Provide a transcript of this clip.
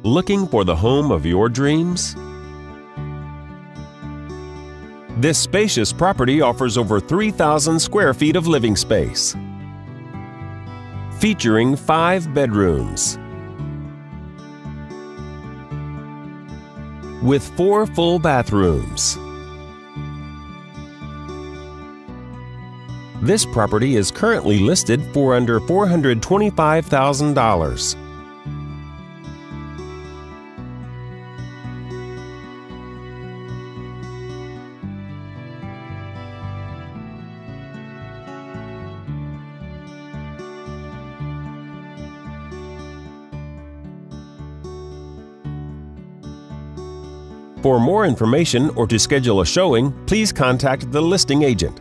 Looking for the home of your dreams? This spacious property offers over 3,000 square feet of living space, featuring 5 bedrooms with 4 full bathrooms. This property is currently listed for under $425,000. For more information or to schedule a showing, please contact the listing agent.